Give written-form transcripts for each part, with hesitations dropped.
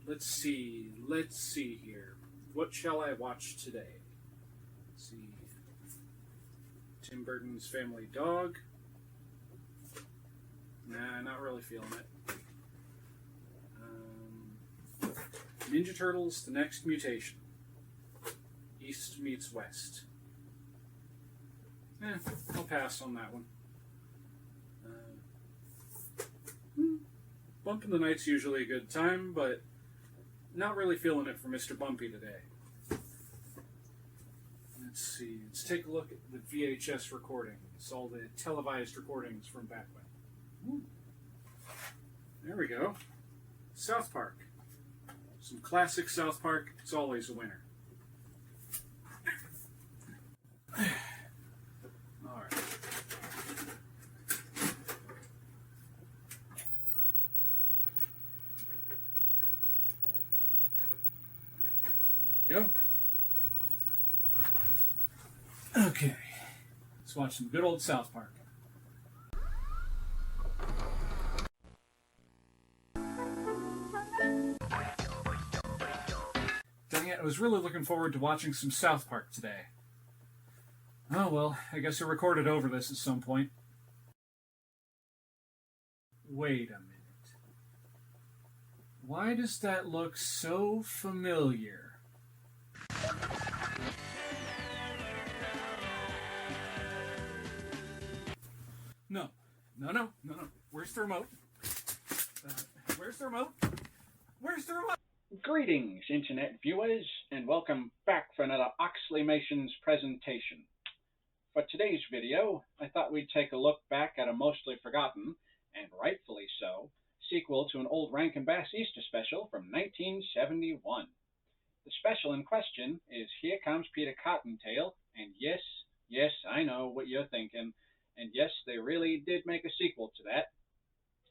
Let's see here. What shall I watch today? Let's see. Tim Burton's Family Dog. Nah, not really feeling it. Ninja Turtles: The Next Mutation. East meets West. I'll pass on that one. Bump in the Night's usually a good time, but not really feeling it for Mr. Bumpy today. Let's see. Let's take a look at the VHS recordings, all the televised recordings from back when. Ooh. There we go. South Park. Some classic South Park. It's always a winner. All right. Go. Okay. Let's watch some good old South Park. Dang it, I was really looking forward to watching some South Park today. Oh well, I guess I recorded over this at some point. Wait a minute. Why does that look so familiar? No. Where's the remote? Where's the remote? Where's the remote? Greetings, Internet viewers, and welcome back for another Oxleymations presentation. For today's video, I thought we'd take a look back at a mostly forgotten, and rightfully so, sequel to an old Rankin Bass Easter special from 1971. The special in question is Here Comes Peter Cottontail, and yes, I know what you're thinking, and yes, they really did make a sequel to that.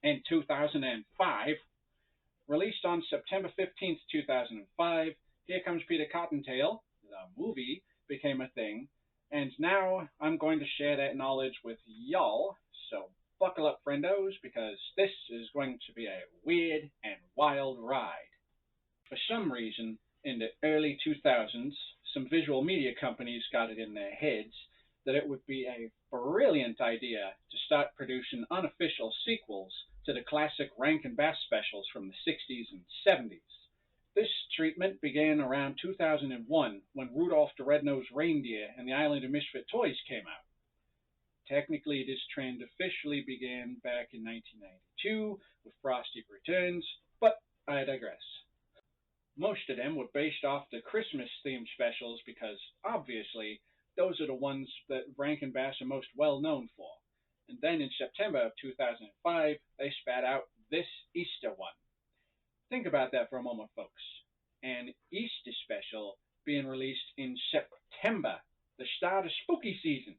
In 2005, released on September 15th, 2005, Here Comes Peter Cottontail, the movie, became a thing, and now I'm going to share that knowledge with y'all, so buckle up, friendos, because this is going to be a weird and wild ride. For some reason, in the early 2000s, some visual media companies got it in their heads that it would be a brilliant idea to start producing unofficial sequels to the classic Rankin Bass specials from the 60s and 70s. This treatment began around 2001 when Rudolph the Red-Nosed Reindeer and the Island of Misfit Toys came out. Technically, this trend officially began back in 1992 with Frosty Returns, but I digress. Most of them were based off the Christmas-themed specials because, obviously, those are the ones that Rankin Bass are most well known for. And then in September of 2005, they spat out this Easter one. Think about that for a moment, folks. An Easter special being released in September, the start of spooky season.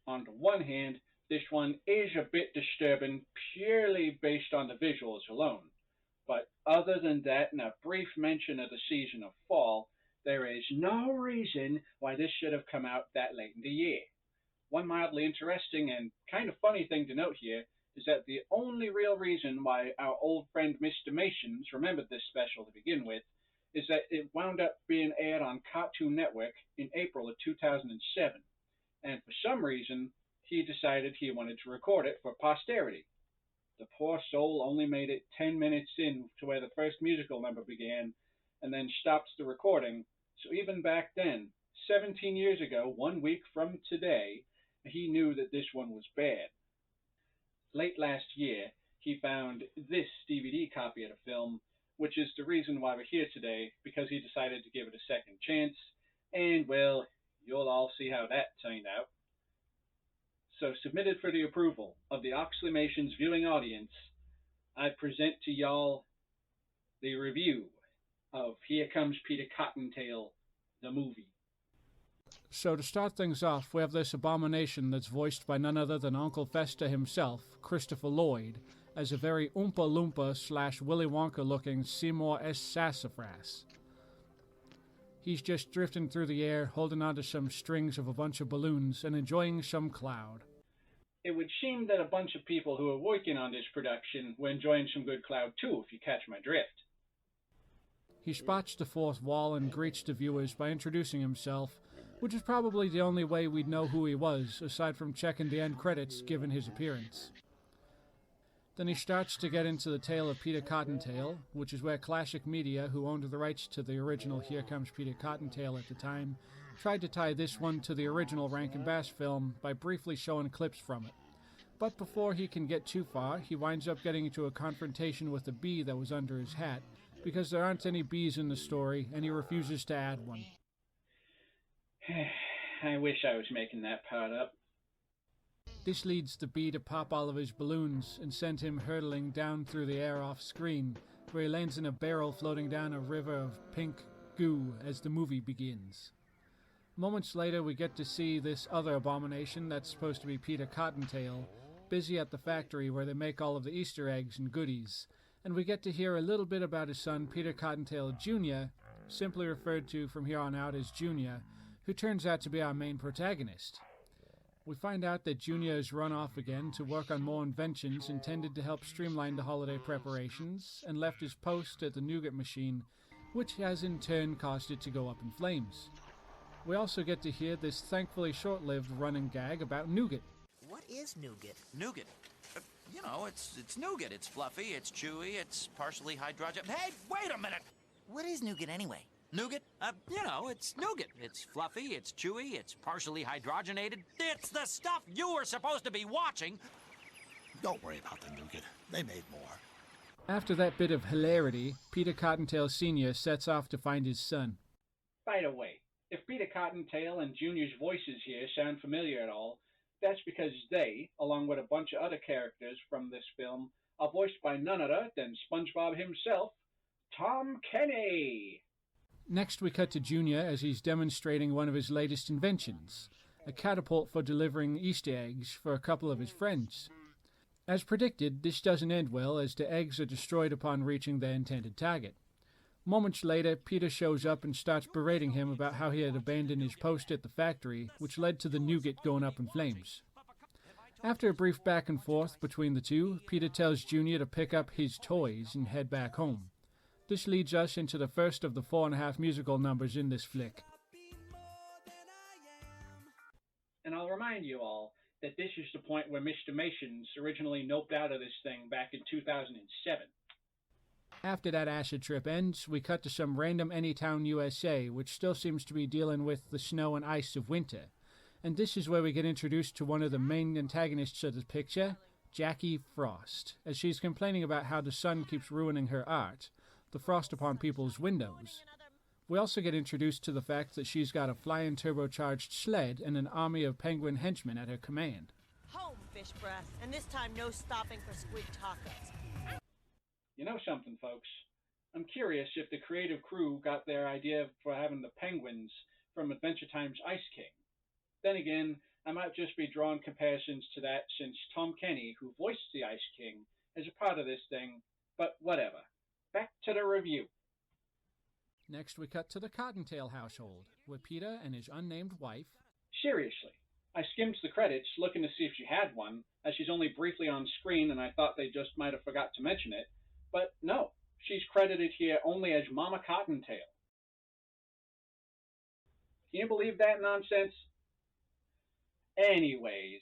On the one hand, this one is a bit disturbing purely based on the visuals alone. But other than that and a brief mention of the season of fall, there is no reason why this should have come out that late in the year. One mildly interesting and kind of funny thing to note here is that the only real reason why our old friend Mr. Masons remembered this special to begin with is that it wound up being aired on Cartoon Network in April of 2007. And for some reason, he decided he wanted to record it for posterity. The poor soul only made it 10 minutes in to where the first musical number began and then stopped the recording. So even back then, 17 years ago, 1 week from today, he knew that this one was bad. Late last year, he found this DVD copy of the film, which is the reason why we're here today, because he decided to give it a second chance, and, well, you'll all see how that turned out. So, submitted for the approval of the Oxleymations viewing audience, I present to y'all the review of Here Comes Peter Cottontail, the movie. So to start things off, we have this abomination that's voiced by none other than Uncle Fester himself, Christopher Lloyd, as a very Oompa Loompa / Willy Wonka looking Seymour S. Sassafras. He's just drifting through the air, holding onto some strings of a bunch of balloons and enjoying some cloud. It would seem that a bunch of people who are working on this production were enjoying some good cloud too, if you catch my drift. He spots the fourth wall and greets the viewers by introducing himself, which is probably the only way we'd know who he was, aside from checking the end credits given his appearance. Then he starts to get into the tale of Peter Cottontail, which is where Classic Media, who owned the rights to the original Here Comes Peter Cottontail at the time, tried to tie this one to the original Rankin Bass film by briefly showing clips from it. But before he can get too far, he winds up getting into a confrontation with a bee that was under his hat, because there aren't any bees in the story, and he refuses to add one. I wish I was making that part up. This leads the bee to pop all of his balloons and send him hurtling down through the air off screen, where he lands in a barrel floating down a river of pink goo as the movie begins. Moments later, we get to see this other abomination that's supposed to be Peter Cottontail, busy at the factory where they make all of the Easter eggs and goodies, and we get to hear a little bit about his son, Peter Cottontail Jr., simply referred to from here on out as Junior, who turns out to be our main protagonist. We find out that Junior has run off again to work on more inventions intended to help streamline the holiday preparations, and left his post at the nougat machine, which has in turn caused it to go up in flames. We also get to hear this thankfully short-lived running gag about nougat. What is nougat? Nougat. It's nougat. It's fluffy, it's chewy, it's partially hydrogenated. Hey, wait a minute! What is nougat anyway? Nougat? It's nougat. It's fluffy, it's chewy, it's partially hydrogenated. It's the stuff you were supposed to be watching. Don't worry about the nougat. They made more. After that bit of hilarity, Peter Cottontail Sr. sets off to find his son. By the way, if Peter Cottontail and Junior's voices here sound familiar at all, that's because they, along with a bunch of other characters from this film, are voiced by none other than SpongeBob himself, Tom Kenny. Next we cut to Junior as he's demonstrating one of his latest inventions, a catapult for delivering Easter eggs for a couple of his friends. As predicted, this doesn't end well as the eggs are destroyed upon reaching their intended target. Moments later, Peter shows up and starts berating him about how he had abandoned his post at the factory, which led to the nougat going up in flames. After a brief back and forth between the two, Peter tells Junior to pick up his toys and head back home. This leads us into the first of the 4.5 musical numbers in this flick. And I'll remind you all that this is the point where Mr. Mations originally noped out of this thing back in 2007. After that acid trip ends, we cut to some random Anytown, USA, which still seems to be dealing with the snow and ice of winter. And this is where we get introduced to one of the main antagonists of the picture, Jackie Frost, as she's complaining about how the sun keeps ruining her art, the frost upon people's windows. We also get introduced to the fact that she's got a flying turbocharged sled and an army of penguin henchmen at her command. Home, fish breath, and this time no stopping for squid tacos. You know something, folks? I'm curious if the creative crew got their idea for having the penguins from Adventure Time's Ice King. Then again, I might just be drawing comparisons to that since Tom Kenny, who voiced the Ice King, is a part of this thing, but whatever. Back to the review. Next we cut to the Cottontail household, where Peter and his unnamed wife... Seriously, I skimmed the credits looking to see if she had one, as she's only briefly on screen and I thought they just might have forgot to mention it. But no, she's credited here only as Mama Cottontail. Can you believe that nonsense? Anyways.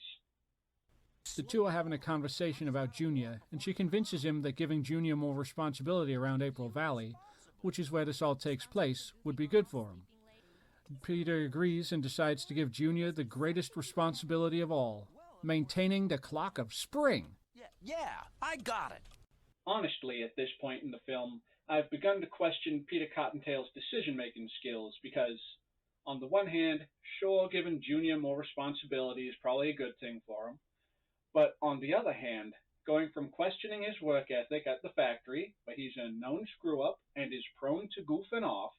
The two are having a conversation about Junior, and she convinces him that giving Junior more responsibility around April Valley, which is where this all takes place, would be good for him. Peter agrees and decides to give Junior the greatest responsibility of all, maintaining the clock of spring. Yeah, I got it. Honestly, at this point in the film, I've begun to question Peter Cottontail's decision-making skills because, on the one hand, sure, giving Junior more responsibility is probably a good thing for him. But on the other hand, going from questioning his work ethic at the factory, where he's a known screw-up and is prone to goofing off,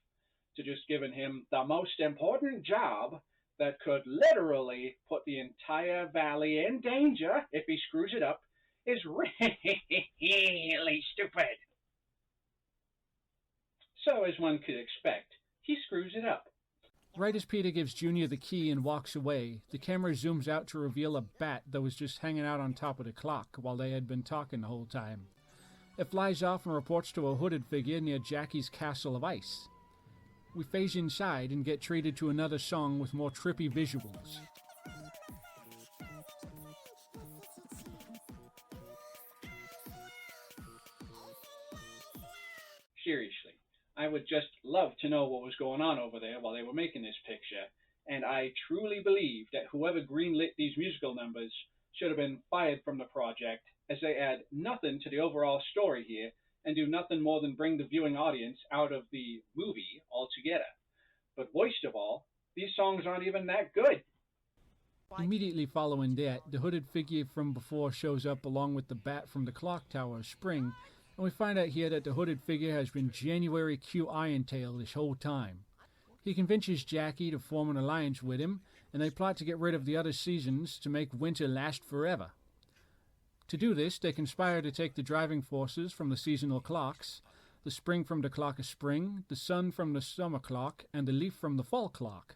to just giving him the most important job that could literally put the entire valley in danger if he screws it up, is really stupid. So, as one could expect, he screws it up. Right as Peter gives Junior the key and walks away, the camera zooms out to reveal a bat that was just hanging out on top of the clock while they had been talking the whole time. It flies off and reports to a hooded figure near Jackie's castle of ice. We phase inside and get treated to another song with more trippy visuals. Seriously, I would just love to know what was going on over there while they were making this picture, and I truly believe that whoever greenlit these musical numbers should have been fired from the project, as they add nothing to the overall story here and do nothing more than bring the viewing audience out of the movie altogether. But worst of all, these songs aren't even that good. Immediately following that, the hooded figure from before shows up along with the bat from the clock tower of Spring, and we find out here that the hooded figure has been January Q Irontail this whole time. He convinces Jackie to form an alliance with him, and they plot to get rid of the other seasons to make winter last forever. To do this, they conspire to take the driving forces from the seasonal clocks, the spring from the clock of spring, the sun from the summer clock, and the leaf from the fall clock.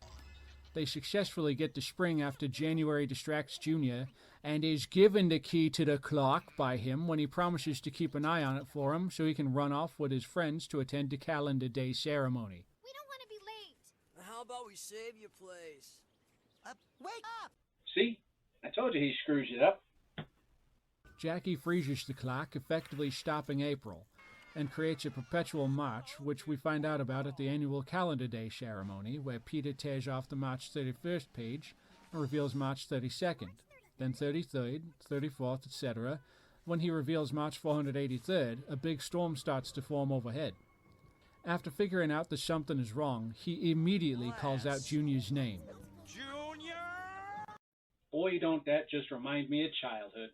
They successfully get to spring after January distracts Junior and is given the key to the clock by him when he promises to keep an eye on it for him so he can run off with his friends to attend the calendar day ceremony. We don't want to be late. How about we save your place? Wake up! See? I told you he screws it up. Jackie freezes the clock, effectively stopping April, and creates a perpetual march, which we find out about at the annual calendar day ceremony, where Peter tears off the March 31st page and reveals March 32nd, then 33rd, 34th, etc. When he reveals March 483rd, a big storm starts to form overhead. After figuring out that something is wrong, he immediately calls out Junior's name. Junior! Boy, don't that just remind me of childhood.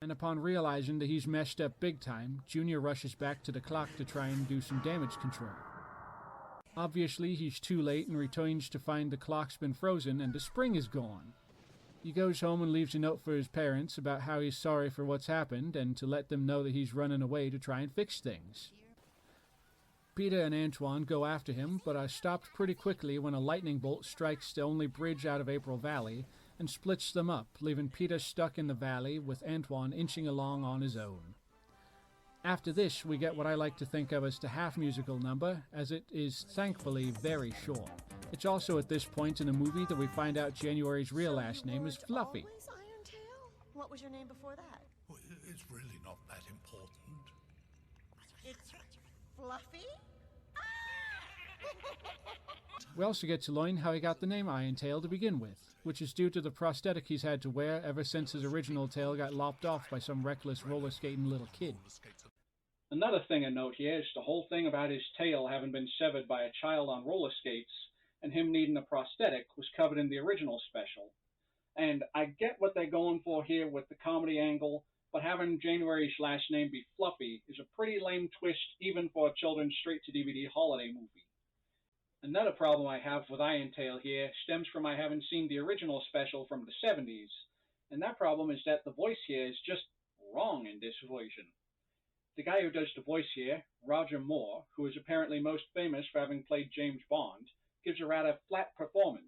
And upon realizing that he's messed up big time, Junior rushes back to the clock to try and do some damage control. Obviously, he's too late and returns to find the clock's been frozen and the spring is gone. He goes home and leaves a note for his parents about how he's sorry for what's happened and to let them know that he's running away to try and fix things. Peter and Antoine go after him, but are stopped pretty quickly when a lightning bolt strikes the only bridge out of April Valley and splits them up, leaving Peter stuck in the valley with Antoine inching along on his own. After this, we get what I like to think of as the half-musical number, as it is thankfully very short. It's also at this point in the movie that we find out January's real last name is Fluffy. Always Irontail? What was your name before that? Well, it's really not that important. It's Fluffy? We also get to learn how he got the name Irontail to begin with, which is due to the prosthetic he's had to wear ever since his original tail got lopped off by some reckless roller skating little kid. Another thing to note here is the whole thing about his tail having been severed by a child on roller skates and him needing a prosthetic was covered in the original special. And I get what they're going for here with the comedy angle, but having January's last name be Fluffy is a pretty lame twist even for a children's straight-to-DVD holiday movie. Another problem I have with Irontail here stems from my having seen the original special from the 70s, and that problem is that the voice here is just wrong in this version. The guy who does the voice here, Roger Moore, who is apparently most famous for having played James Bond, gives a rather flat performance.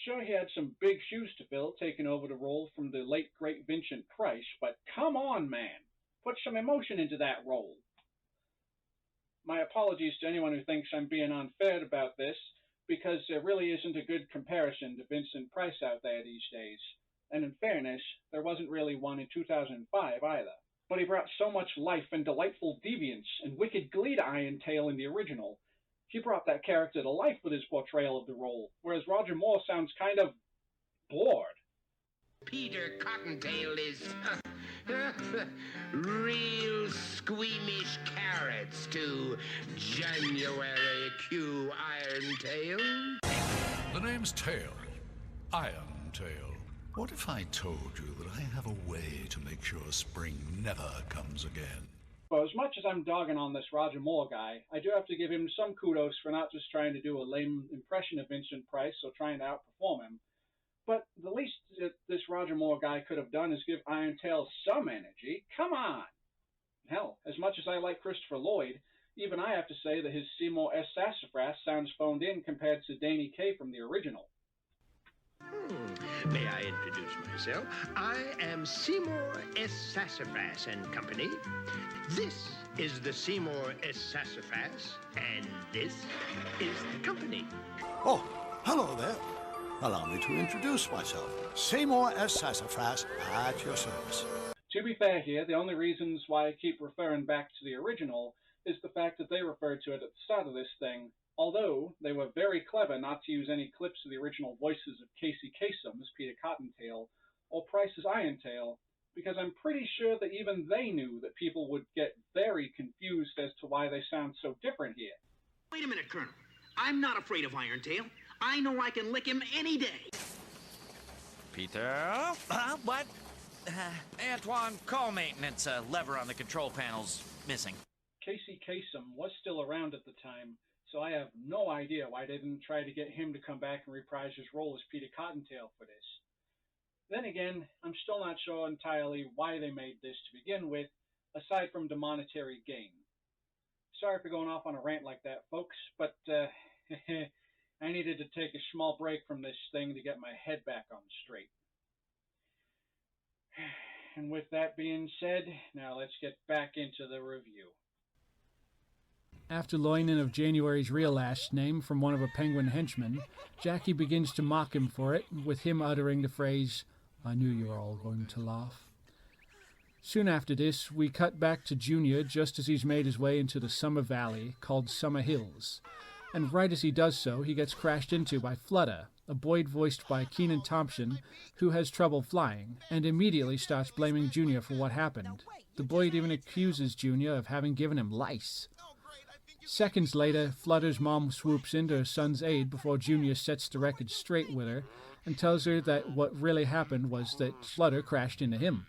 Sure, he had some big shoes to fill taking over the role from the late great Vincent Price, but come on, man! Put some emotion into that role. My apologies to anyone who thinks I'm being unfair about this, because there really isn't a good comparison to Vincent Price out there these days. And in fairness, there wasn't really one in 2005 either. But he brought so much life and delightful deviance and wicked glee to Irontail in the original. He brought that character to life with his portrayal of the role, whereas Roger Moore sounds kind of bored. Peter Cottontail is real squeamish carrots to January Q Irontail. The name's Tail. Irontail. What if I told you that I have a way to make sure spring never comes again? Well, as much as I'm dogging on this Roger Moore guy, I do have to give him some kudos for not just trying to do a lame impression of Vincent Price or trying to outperform him. But the least that this Roger Moore guy could have done is give Irontail some energy. Come on! Hell, as much as I like Christopher Lloyd, even I have to say that his Seymour S. Sassafras sounds phoned in compared to Danny Kaye from the original. May I introduce myself? I am Seymour S. Sassafras and Company. This is the Seymour S. Sassafras, and this is the company. Oh, hello there. Allow me to introduce myself. Seymour S. Sassafras at your service. To be fair here, the only reasons why I keep referring back to the original is the fact that they referred to it at the start of this thing, although they were very clever not to use any clips of the original voices of Casey Kasem as Peter Cottontail or Price as Irontail, because I'm pretty sure that even they knew that people would get very confused as to why they sound so different here. Wait a minute, Colonel. I'm not afraid of Irontail. I know I can lick him any day. Peter? What? Antoine, call maintenance. Lever on the control panel's missing. Casey Kasem was still around at the time, so I have no idea why they didn't try to get him to come back and reprise his role as Peter Cottontail for this. Then again, I'm still not sure entirely why they made this to begin with, aside from the monetary gain. Sorry for going off on a rant like that, folks, but I needed to take a small break from this thing to get my head back on straight. And with that being said, now let's get back into the review. After learning of January's real last name from one of her penguin henchmen, Jackie begins to mock him for it, with him uttering the phrase, "I knew you were all going to laugh." Soon after this, we cut back to Junior just as he's made his way into the Summer Valley, called Summer Hills. And right as he does so, he gets crashed into by Flutter, a Boyd voiced by Kenan Thompson, who has trouble flying, and immediately starts blaming Junior for what happened. The Boyd even accuses Junior of having given him lice. Seconds later, Flutter's mom swoops in to her son's aid before Junior sets the record straight with her and tells her that what really happened was that Flutter crashed into him.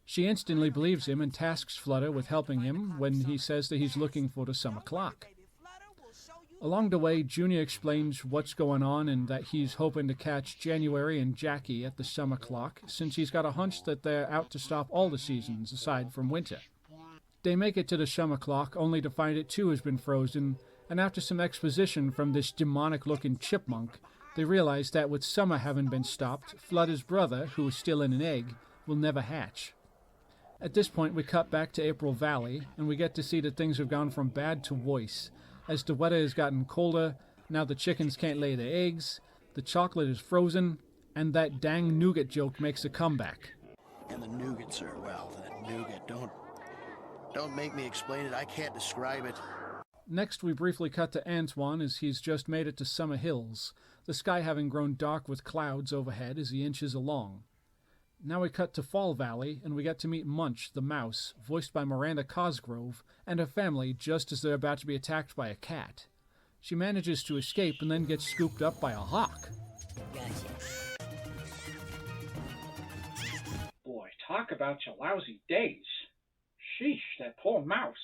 She instantly believes him and tasks Flutter with helping him when he says that he's looking for the summer clock. Along the way, Junior explains what's going on and that he's hoping to catch January and Jackie at the summer clock, since he's got a hunch that they're out to stop all the seasons aside from winter. They make it to the summer clock, only to find it too has been frozen, and after some exposition from this demonic-looking chipmunk, they realize that with summer having been stopped, Flutter's brother, who is still in an egg, will never hatch. At this point, we cut back to April Valley, and we get to see that things have gone from bad to worse, as the weather has gotten colder, now the chickens can't lay their eggs, the chocolate is frozen, and that dang nougat joke makes a comeback. And the nougats are, well, that nougat, don't make me explain it. I can't describe it. Next, we briefly cut to Antoine as he's just made it to Summer Hills, the sky having grown dark with clouds overhead as he inches along. Now we cut to Fall Valley, and we get to meet Munch, the mouse, voiced by Miranda Cosgrove, and her family just as they're about to be attacked by a cat. She manages to escape and then gets scooped up by a hawk. Boy, talk about your lousy days. Sheesh, that poor mouse.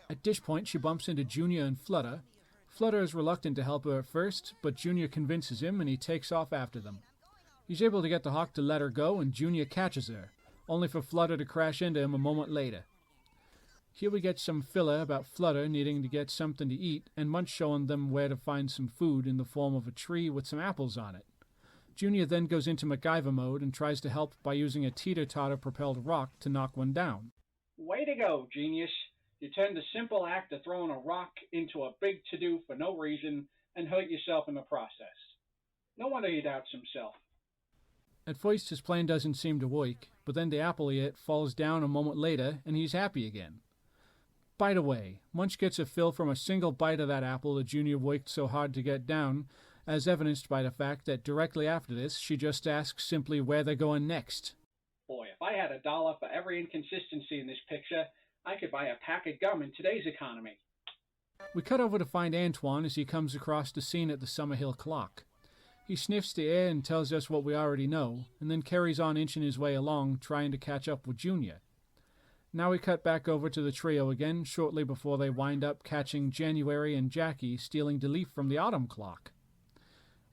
At this point, she bumps into Junior and Flutter. Flutter is reluctant to help her at first, but Junior convinces him and he takes off after them. He's able to get the hawk to let her go, and Junior catches her, only for Flutter to crash into him a moment later. Here we get some filler about Flutter needing to get something to eat, and Munch showing them where to find some food in the form of a tree with some apples on it. Junior then goes into MacGyver mode and tries to help by using a teeter-totter-propelled rock to knock one down. Way to go, genius. You turned the simple act of throwing a rock into a big to-do for no reason and hurt yourself in the process. No wonder he doubts himself. At first, his plan doesn't seem to work, but then the apple he ate falls down a moment later, and he's happy again. By the way, Munch gets a fill from a single bite of that apple that Junior worked so hard to get down, as evidenced by the fact that directly after this, she just asks simply where they're going next. Boy, if I had $1 for every inconsistency in this picture, I could buy a pack of gum in today's economy. We cut over to find Antoine as he comes across the scene at the Summerhill clock. He sniffs the air and tells us what we already know, and then carries on inching his way along, trying to catch up with Junior. Now we cut back over to the trio again, shortly before they wind up catching January and Jackie stealing the leaf from the autumn clock.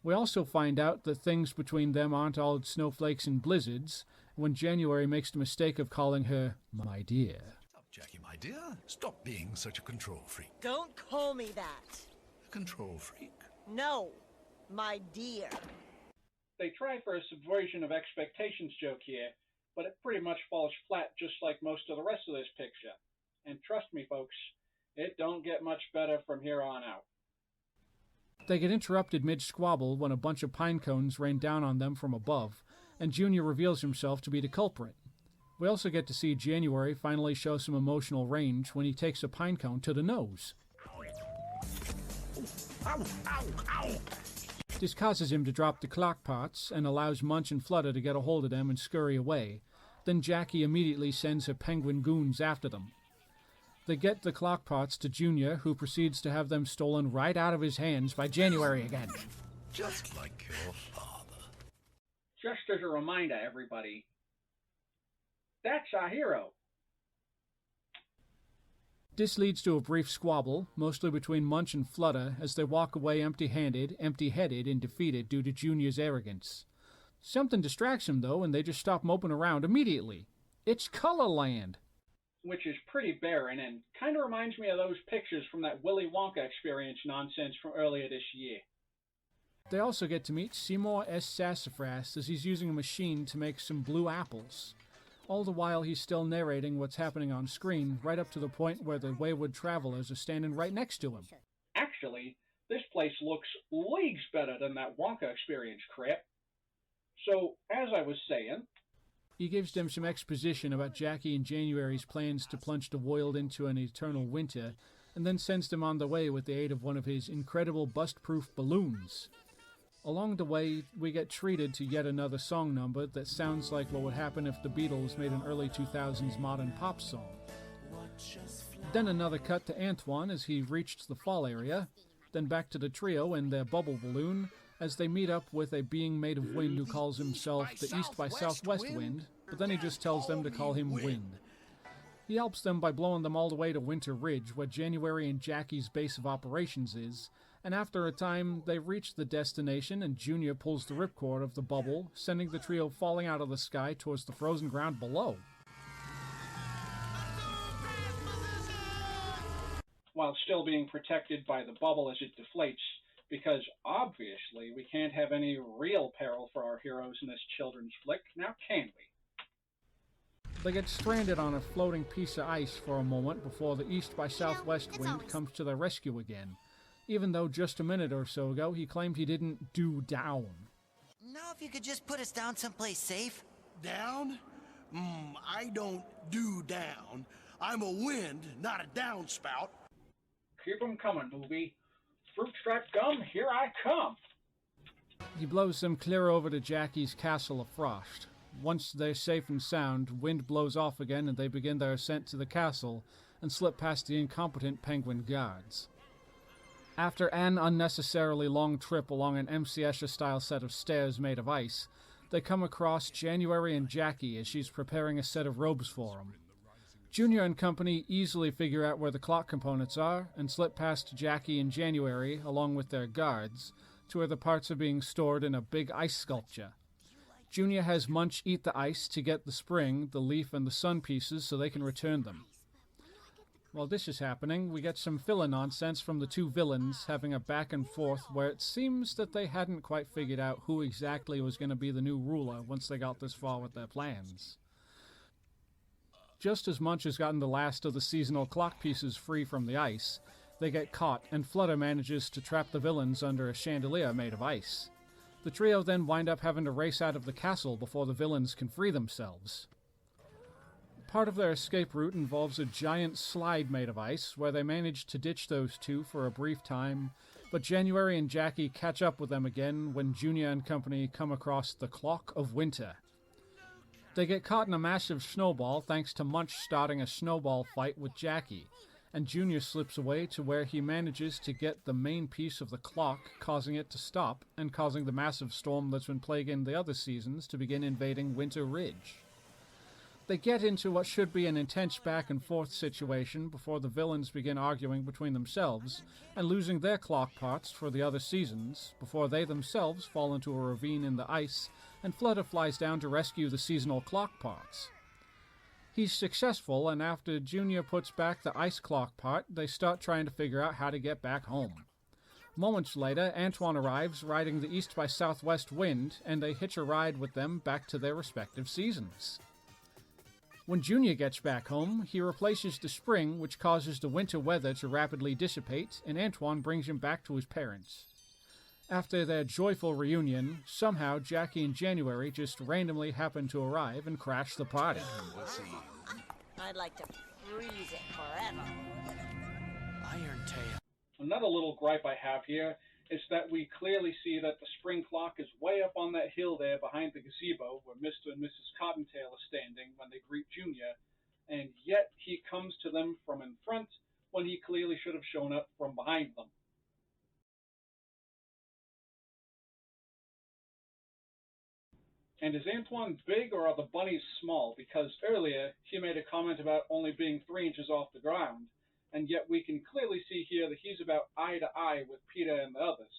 We also find out that things between them aren't all snowflakes and blizzards, when January makes the mistake of calling her my dear. Stop, Jackie, my dear. Stop being such a control freak. Don't call me that. Control freak? No, my dear. They try for a subversion of expectations joke here, but it pretty much falls flat just like most of the rest of this picture. And trust me, folks, it don't get much better from here on out. They get interrupted mid-squabble when a bunch of pine cones rain down on them from above, and Junior reveals himself to be the culprit. We also get to see January finally show some emotional range when he takes a pine cone to the nose. Ow, ow, ow! This causes him to drop the clock pots and allows Munch and Flutter to get a hold of them and scurry away. Then Jackie immediately sends her penguin goons after them. They get the clock pots to Junior, who proceeds to have them stolen right out of his hands by January again. Just like your father. Just as a reminder, everybody, that's our hero. This leads to a brief squabble, mostly between Munch and Flutter, as they walk away empty-handed, empty-headed, and defeated due to Junior's arrogance. Something distracts him, though, and they just stop moping around immediately. It's Colorland! Which is pretty barren and kind of reminds me of those pictures from that Willy Wonka experience nonsense from earlier this year. They also get to meet Seymour S. Sassafras as he's using a machine to make some blue apples. All the while he's still narrating what's happening on screen, right up to the point where the wayward travelers are standing right next to him. Actually, this place looks leagues better than that Wonka experience crap. So, as I was saying, he gives them some exposition about Jackie and January's plans to plunge the world into an eternal winter, and then sends them on the way with the aid of one of his incredible bust-proof balloons. Along the way, we get treated to yet another song number that sounds like what would happen if the Beatles made an early 2000s modern pop song. Then another cut to Antoine as he reached the fall area, then back to the trio and their bubble balloon as they meet up with a being made of wind who calls himself the East by Southwest Wind, but then he just tells them to call him Wind. He helps them by blowing them all the way to Winter Ridge, where January and Jackie's base of operations is, and after a time, they reach the destination and Junior pulls the ripcord of the bubble, sending the trio falling out of the sky towards the frozen ground below. While still being protected by the bubble as it deflates, because obviously we can't have any real peril for our heroes in this children's flick, now can we? They get stranded on a floating piece of ice for a moment before the East by Southwest Wind comes to their rescue again, even though just a minute or so ago he claimed he didn't do down. Now if you could just put us down someplace safe. Down? I don't do down. I'm a wind, not a downspout. Keep 'em coming, movie. Fruit stripe gum, here I come. He blows them clear over to Jackie's Castle of Frost. Once they're safe and sound, wind blows off again and they begin their ascent to the castle and slip past the incompetent penguin guards. After an unnecessarily long trip along an MC Escher-style set of stairs made of ice, they come across January and Jackie as she's preparing a set of robes for them. Junior and company easily figure out where the clock components are and slip past Jackie and January, along with their guards, to where the parts are being stored in a big ice sculpture. Junior has Munch eat the ice to get the spring, the leaf, and the sun pieces so they can return them. While this is happening, we get some filler nonsense from the two villains having a back and forth where it seems that they hadn't quite figured out who exactly was going to be the new ruler once they got this far with their plans. Just as Munch has gotten the last of the seasonal clock pieces free from the ice, they get caught and Flutter manages to trap the villains under a chandelier made of ice. The trio then wind up having to race out of the castle before the villains can free themselves. Part of their escape route involves a giant slide made of ice, where they manage to ditch those two for a brief time, but January and Jackie catch up with them again when Junior and company come across the Clock of Winter. They get caught in a massive snowball thanks to Munch starting a snowball fight with Jackie, and Junior slips away to where he manages to get the main piece of the clock, causing it to stop, and causing the massive storm that's been plaguing the other seasons to begin invading Winter Ridge. They get into what should be an intense back-and-forth situation before the villains begin arguing between themselves and losing their clock parts for the other seasons, before they themselves fall into a ravine in the ice and Flutter flies down to rescue the seasonal clock parts. He's successful, and after Junior puts back the ice clock part, they start trying to figure out how to get back home. Moments later, Antoine arrives riding the east by southwest wind, and they hitch a ride with them back to their respective seasons. When Junior gets back home, he replaces the spring, which causes the winter weather to rapidly dissipate, and Antoine brings him back to his parents. After their joyful reunion, somehow Jackie and January just randomly happen to arrive and crash the party. I'd like to freeze it forever. Irontail. Another little gripe I have here is that we clearly see that the spring clock is way up on that hill there behind the gazebo where Mr. and Mrs. Cottontail are standing when they greet Junior, and yet he comes to them from in front when he clearly should have shown up from behind them. And is Antoine big or are the bunnies small? Because earlier he made a comment about only being 3 inches off the ground, and yet we can clearly see here that he's about eye to eye with Peter and the others.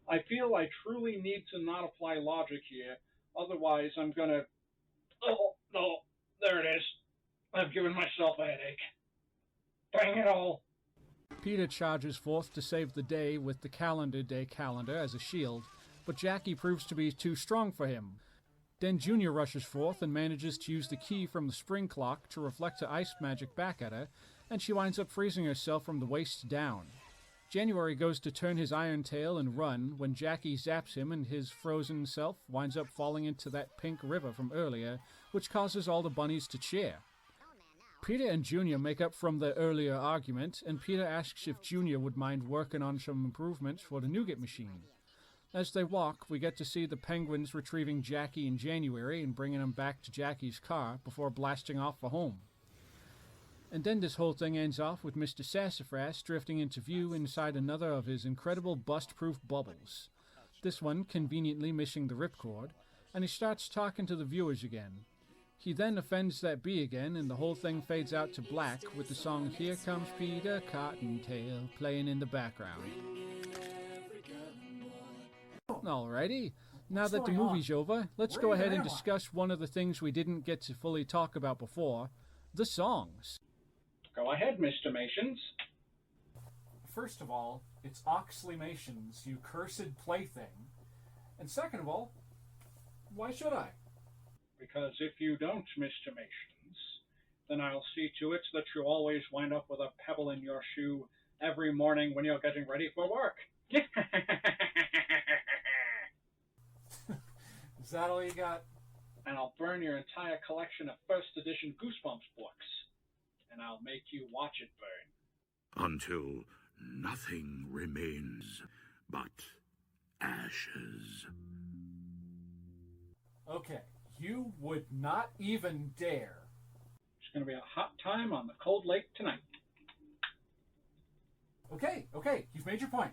I feel I truly need to not apply logic here, otherwise I'm gonna... Oh, no, there it is. I've given myself a headache. Dang it all. Peter charges forth to save the day with the calendar day calendar as a shield, but Jackie proves to be too strong for him. Then Junior rushes forth and manages to use the key from the spring clock to reflect her ice magic back at her, and she winds up freezing herself from the waist down. January goes to turn his iron tail and run when Jackie zaps him, and his frozen self winds up falling into that pink river from earlier, which causes all the bunnies to cheer. Peter and Junior make up from their earlier argument, and Peter asks if Junior would mind working on some improvements for the nougat machine. As they walk, we get to see the penguins retrieving Jackie and January and bringing them back to Jackie's car before blasting off for home. And then this whole thing ends off with Mr. Sassafras drifting into view inside another of his incredible bust-proof bubbles, this one conveniently missing the ripcord, and he starts talking to the viewers again. He then offends that bee again, and the whole thing fades out to black with the song Here Comes Peter Cottontail playing in the background. Alrighty, now that the movie's over, let's go ahead and discuss one of the things we didn't get to fully talk about before, the songs. Go ahead, Mr. Mations. First of all, it's Oxleymations, you cursed plaything. And second of all, why should I? Because if you don't, Mr. Mations, then I'll see to it that you always wind up with a pebble in your shoe every morning when you're getting ready for work. Is that all you got? And I'll burn your entire collection of first edition Goosebumps books. And I'll make you watch it burn. Until nothing remains but ashes. Okay, you would not even dare. It's going to be a hot time on the cold lake tonight. Okay, you've made your point.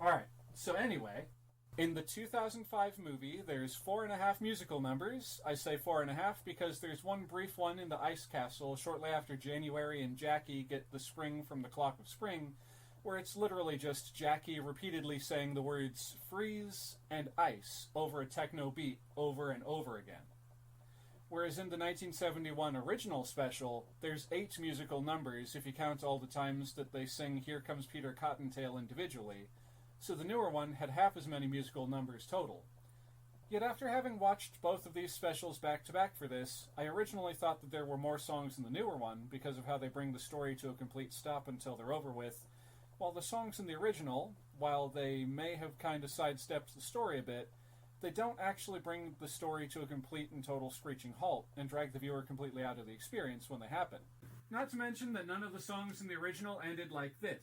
Alright, so anyway, in the 2005 movie, there's 4.5 musical numbers. I say 4.5 because there's one brief one in the ice castle shortly after January and Jackie get the spring from the Clock of Spring, where it's literally just Jackie repeatedly saying the words freeze and ice over a techno beat over and over again. Whereas in the 1971 original special, there's 8 musical numbers if you count all the times that they sing Here Comes Peter Cottontail individually, so the newer one had half as many musical numbers total. Yet after having watched both of these specials back to back for this, I originally thought that there were more songs in the newer one because of how they bring the story to a complete stop until they're over with, while the songs in the original, while they may have kind of sidestepped the story a bit, they don't actually bring the story to a complete and total screeching halt and drag the viewer completely out of the experience when they happen. Not to mention that none of the songs in the original ended like this.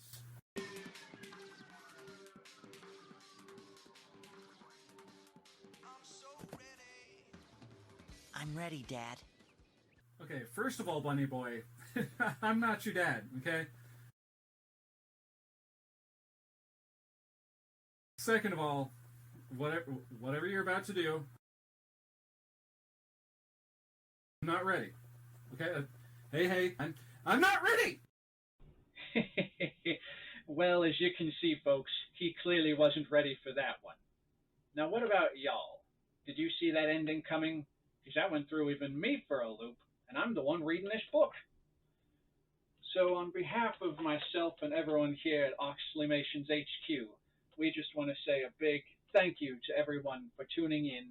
I'm ready, Dad. Okay, first of all, Bunny Boy, I'm not your dad, okay? Second of all, whatever you're about to do, I'm not ready. Okay? Hey, I'm not ready! Well, as you can see, folks, he clearly wasn't ready for that one. Now, what about y'all? Did you see that ending coming? Because that went through even me for a loop, and I'm the one reading this book. So on behalf of myself and everyone here at Oxleymations HQ, we just want to say a big thank you to everyone for tuning in.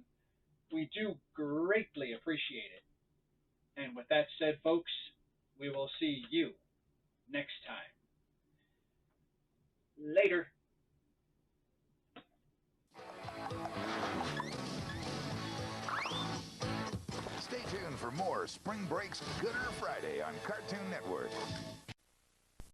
We do greatly appreciate it. And with that said, folks, we will see you next time. Later. Stay tuned for more Spring Break's Gooder Friday on Cartoon Network.